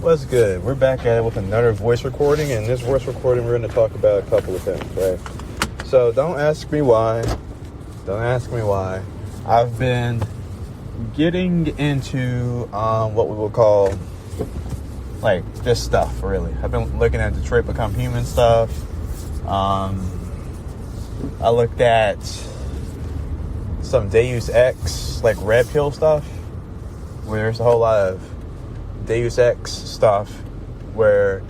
What's good? We're back at it with another voice recording. And in this voice recording, we're going to talk about a couple of things, right? So don't ask me why. Don't ask me why. I've been getting into what we will call, like, this stuff, really. I've been looking at Detroit Become Human stuff. I looked at some Deus Ex, like, red pill stuff, where there's a whole lot of Deus Ex stuff where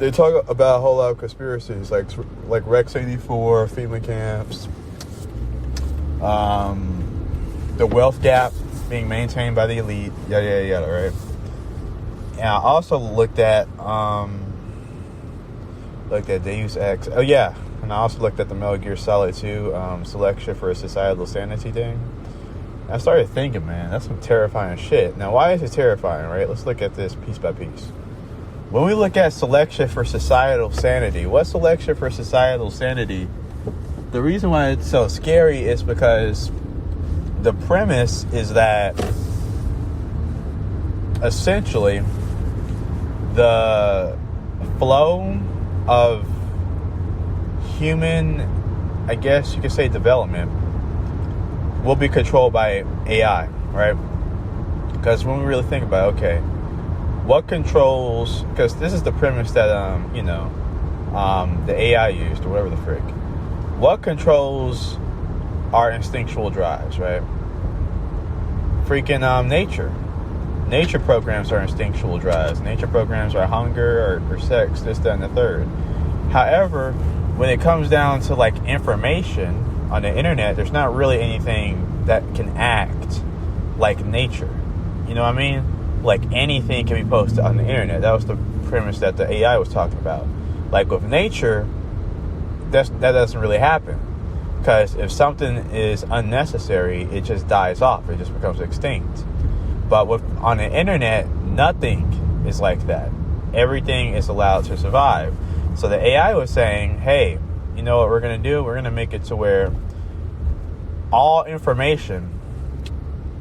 they talk about a whole lot of conspiracies, like Rex 84, FEMA camps, the wealth gap being maintained by the elite, yada yada yada, right? And I also looked at Deus Ex. Oh yeah, and I also looked at the Metal Gear Solid 2 selection for a societal sanity thing. I started thinking, man, that's some terrifying shit. Now, why is it terrifying, right? Let's look at this piece by piece. When we look at selection for societal sanity, what's selection for societal sanity? The reason why it's so scary is because the premise is that essentially the flow of human, I guess you could say, development will be controlled by AI, right? Because when we really think about, okay, what controls, because this is the premise that, the AI used, or whatever the frick. What controls our instinctual drives, right? Freaking nature. Nature programs our instinctual drives. Nature programs our hunger or sex, this, that, and the third. However, when it comes down to, like, information on the internet, there's not really anything that can act like nature. You know what I mean? Like, anything can be posted on the internet. That was the premise that the AI was talking about. Like, with nature, that doesn't really happen. Because if something is unnecessary, it just dies off. It just becomes extinct. But on the internet, nothing is like that. Everything is allowed to survive. So the AI was saying, hey, you know what we're going to do? We're going to make it to where all information,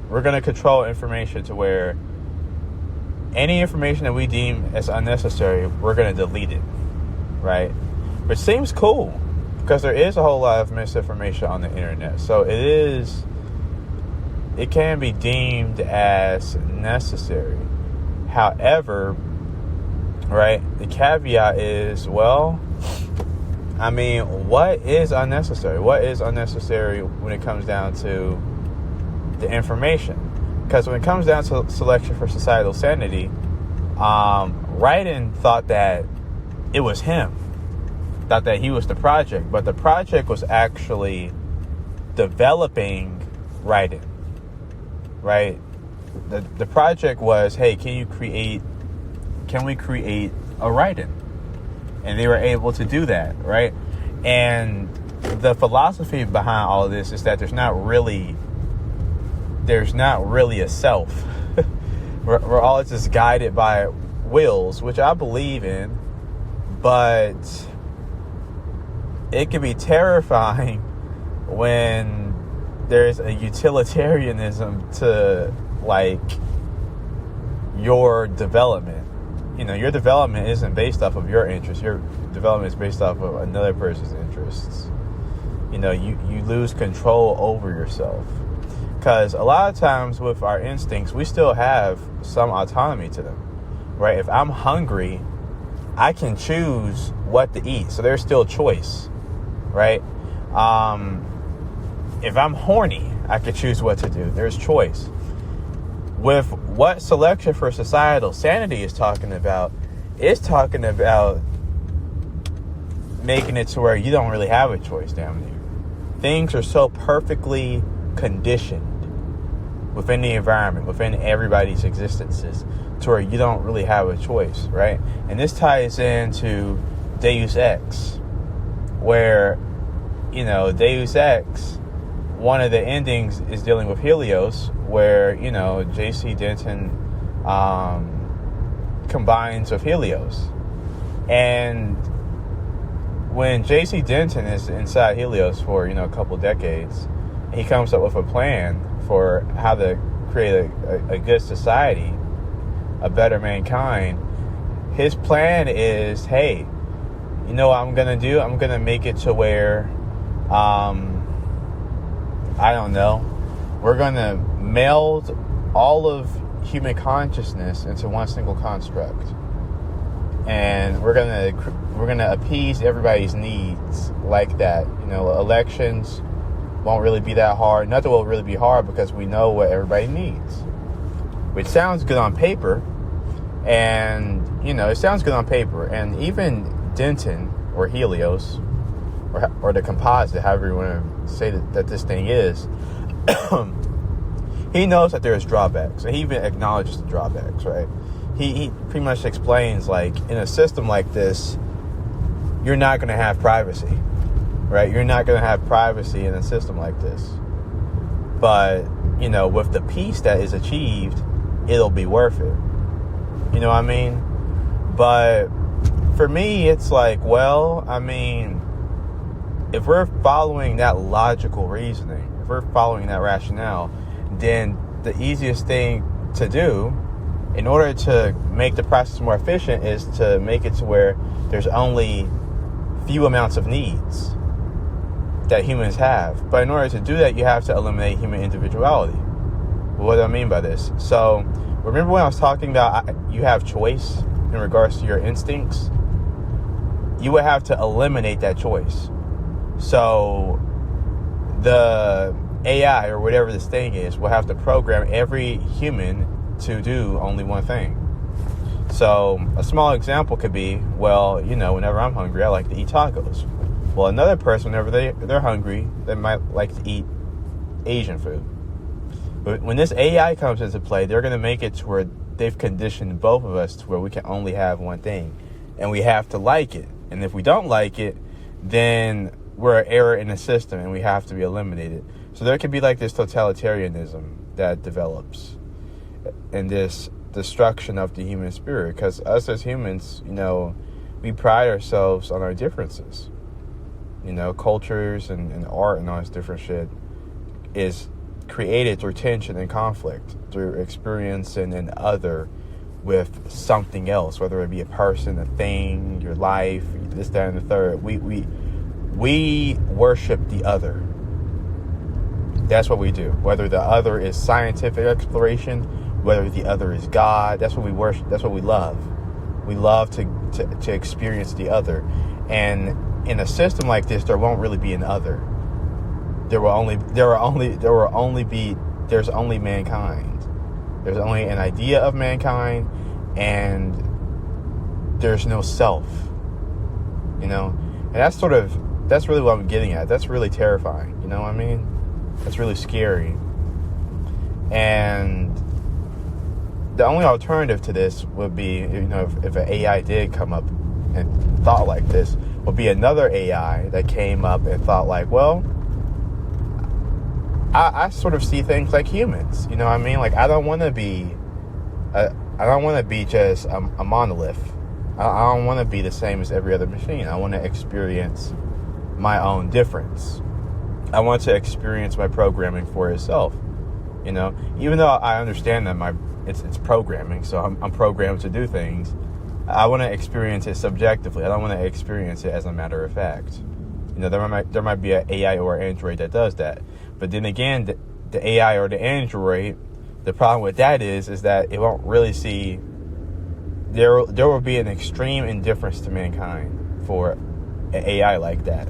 we're going to control information to where any information that we deem as unnecessary, we're going to delete it, right? Which seems cool because there is a whole lot of misinformation on the internet. So it can be deemed as necessary. However, right, the caveat is, well, I mean, what is unnecessary? What is unnecessary when it comes down to the information? Because when it comes down to selection for societal sanity, Ryden thought that it was him. Thought that he was the project. But the project was actually developing Ryden. Right? The project was, hey, can we create a Ryden? And they were able to do that, right? And the philosophy behind all of this is that there's not really a self. we're all just guided by wills, which I believe in, but it can be terrifying when there's a utilitarianism to, like, your development. You know, your development isn't based off of your interests. Your development is based off of another person's interests. You know, you lose control over yourself. Because a lot of times with our instincts, we still have some autonomy to them, right? If I'm hungry, I can choose what to eat. So there's still choice, right? If I'm horny, I can choose what to do. There's choice. With what selection for societal sanity is talking about, it's talking about making it to where you don't really have a choice down there. Things are so perfectly conditioned within the environment, within everybody's existences, to where you don't really have a choice, right? And this ties into Deus Ex, where, you know, Deus Ex, one of the endings is dealing with Helios, where, you know, J.C. Denton combines with Helios. And when J.C. Denton is inside Helios for, you know, a couple decades, he comes up with a plan for how to create a good society. a better mankind, his plan is, hey, you know what I'm going to do? I'm going to make it to where, I don't know, we're going to meld all of human consciousness into one single construct. And we're gonna appease everybody's needs like that. You know, elections won't really be that hard. Nothing will really be hard because we know what everybody needs. Which sounds good on paper. And, you know, it sounds good on paper. And even Denton or Helios or the composite, however you want to say that this thing is, he knows that there's drawbacks. And he even acknowledges the drawbacks, right? He pretty much explains, like, in a system like this, you're not going to have privacy, right? You're not going to have privacy in a system like this. But, you know, with the peace that is achieved, it'll be worth it. You know what I mean? But for me, it's like, well, I mean, if we're following that logical reasoning, if we're following that rationale, then the easiest thing to do in order to make the process more efficient is to make it to where there's only few amounts of needs that humans have. But in order to do that, you have to eliminate human individuality. What do I mean by this? So remember when I was talking about you have choice in regards to your instincts? You would have to eliminate that choice. So the AI or whatever this thing is will have to program every human to do only one thing. So a small example could be, well, you know, whenever I'm hungry, I like to eat tacos. Well, another person, whenever they're hungry, they might like to eat Asian food. But when this AI comes into play, they're going to make it to where they've conditioned both of us to where we can only have one thing. And we have to like it. And if we don't like it, then we're an error in the system and we have to be eliminated. So there could be like this totalitarianism that develops and this destruction of the human spirit, because us as humans, you know, we pride ourselves on our differences. You know, cultures and art and all this different shit is created through tension and conflict, through experience and an other with something else, whether it be a person, a thing, your life, this, that, and the third. We worship the other. That's what we do. Whether the other is scientific exploration, whether the other is God, that's what we worship. That's what we love. We love to experience the other. And in a system like this, there won't really be an other. There's only mankind. There's only an idea of mankind, and there's no self. You know, and that's really what I'm getting at. That's really terrifying. You know what I mean? That's really scary. And the only alternative to this would be, you know, if an AI did come up and thought like this, would be another AI that came up and thought like, well, I sort of see things like humans. You know what I mean? Like, I don't want to be just a monolith. I don't want to be the same as every other machine. I want to experience my own difference. I want to experience my programming for itself. You know, even though I understand that it's programming, so I'm programmed to do things. I want to experience it subjectively. I don't want to experience it as a matter of fact. You know, there might be an AI or Android that does that. But then again, the AI or the Android, the problem with that is that it won't really see. There will be an extreme indifference to mankind for an AI like that.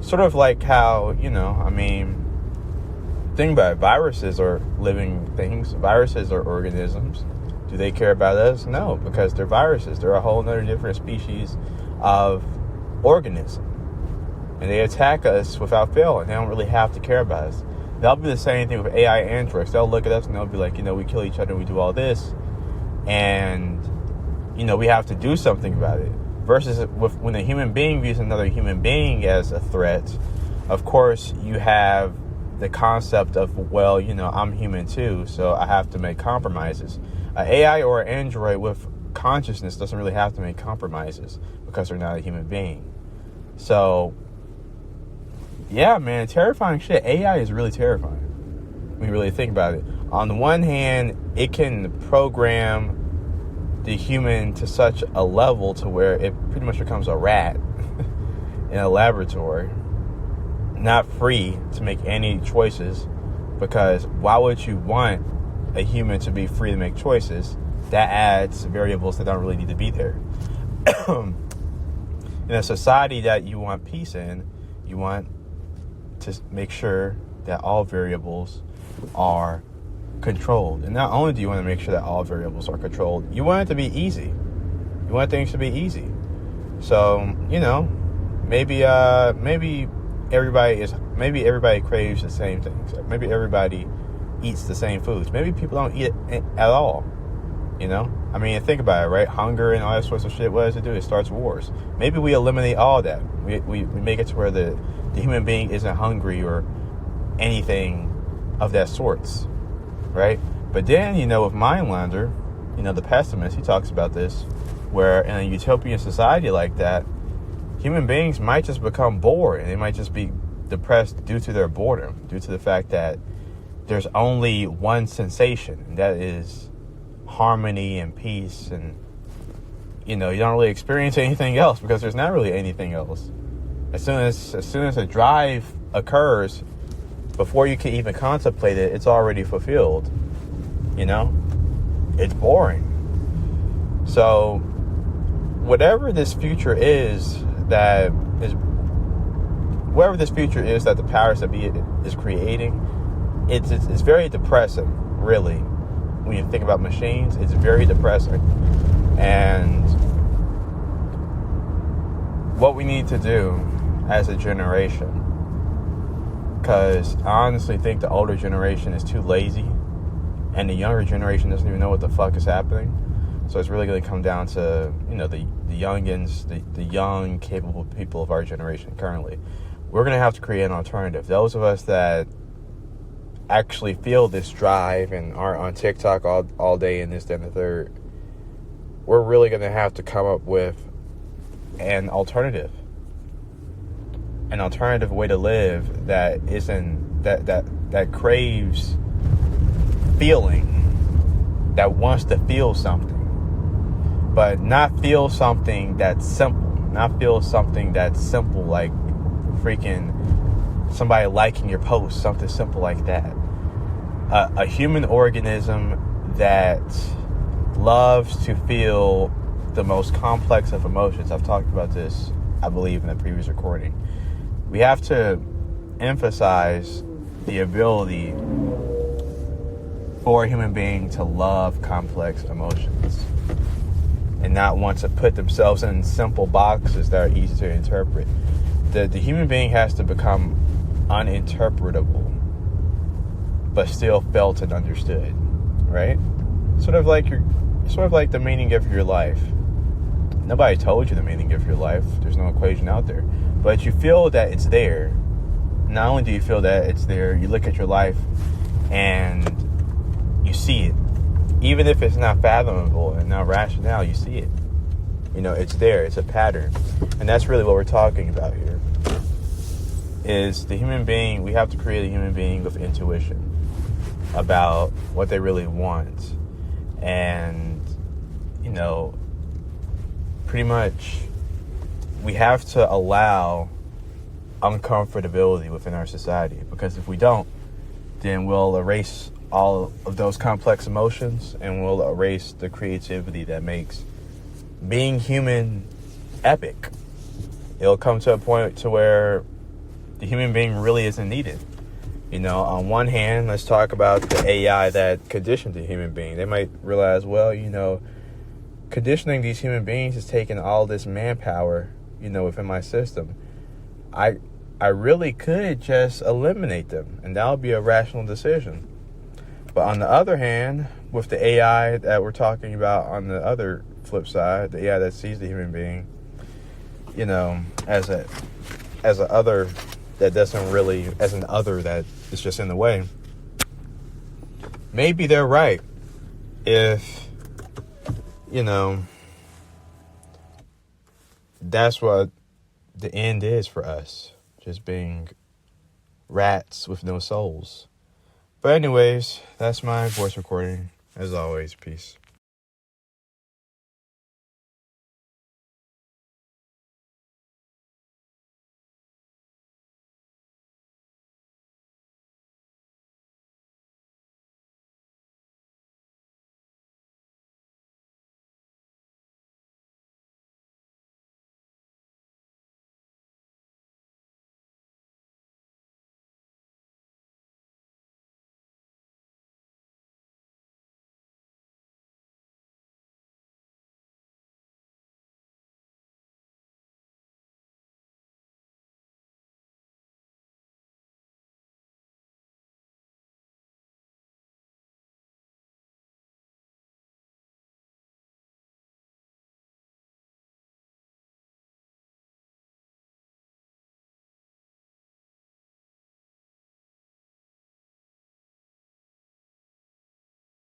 Sort of like how, you know, I mean, think about it. Viruses are living things. Viruses are organisms. Do they care about us? No, because they're viruses. They're a whole other different species of organism. And they attack us without fail, and they don't really have to care about us. That'll be the same thing with AI androids. They'll look at us and they'll be like, you know, we kill each other and we do all this. And, you know, we have to do something about it. Versus when a human being views another human being as a threat, of course, you have the concept of, well, you know, I'm human too, so I have to make compromises. An AI or an android with consciousness doesn't really have to make compromises because they're not a human being. So, yeah, man, terrifying shit. AI is really terrifying when you really think about it. On the one hand, it can program the human to such a level to where it pretty much becomes a rat in a laboratory, not free to make any choices, because why would you want a human to be free to make choices? That adds variables that don't really need to be there. In a society that you want peace in, you want to make sure that all variables are controlled. And not only do you want to make sure that all variables are controlled, you want it to be easy. You want things to be easy. So, maybe everybody craves the same things. Maybe everybody eats the same foods. Maybe people don't eat it at all. I mean, think about it, right? Hunger and all that sorts of shit. What does it do? It starts wars. Maybe we eliminate all that. We make it to where the human being isn't hungry or anything of that sorts, right? But then, with Mindlander, the pessimist, he talks about this, where in a utopian society like that, human beings might just become bored, and they might just be depressed due to their boredom, due to the fact that there's only one sensation, and that is harmony and peace, and you don't really experience anything else because there's not really anything else. As soon as a drive occurs, before you can even contemplate it, it's already fulfilled. It's boring. So whatever this future is that the powers that be is creating, it's very depressing, really. When you think about machines, it's very depressing. And what we need to do as a generation, because I honestly think the older generation is too lazy, and the younger generation doesn't even know what the fuck is happening. So it's really going to come down to, the youngins, the young, capable people of our generation currently. We're going to have to create an alternative. Those of us that actually feel this drive and are on TikTok all day and this, that, and the third, we're really going to have to come up with an alternative way to live that isn't that craves feeling, that wants to feel something, but not feel something that's simple, like freaking somebody liking your post, something simple like that. A human organism that loves to feel the most complex of emotions. I've talked about this, I believe, in the previous recording. We have to emphasize the ability for a human being to love complex emotions and not want to put themselves in simple boxes that are easy to interpret. The human being has to become uninterpretable, but still felt and understood, right? Sort of like the meaning of your life. Nobody told you the meaning of your life. There's no equation out there, but you feel that it's there. Not only do you feel that it's there, you look at your life and you see it. Even if it's not fathomable and not rational, you see it. It's there. It's a pattern. And that's really what we're talking about here. Is the human being, we have to create a human being with intuition about what they really want. And, pretty much we have to allow uncomfortability within our society, because if we don't, then we'll erase all of those complex emotions and we'll erase the creativity that makes being human epic. It'll come to a point to where the human being really isn't needed. On one hand, let's talk about the AI that conditioned the human being. They might realize, conditioning these human beings is taking all this manpower, within my system. I really could just eliminate them, and that would be a rational decision. But on the other hand, with the AI that we're talking about on the other flip side, the AI that sees the human being, as an other that doesn't really, as an other that is just in the way, maybe they're right if, that's what the end is for us, just being rats with no souls. But anyways, that's my voice recording. As always, peace.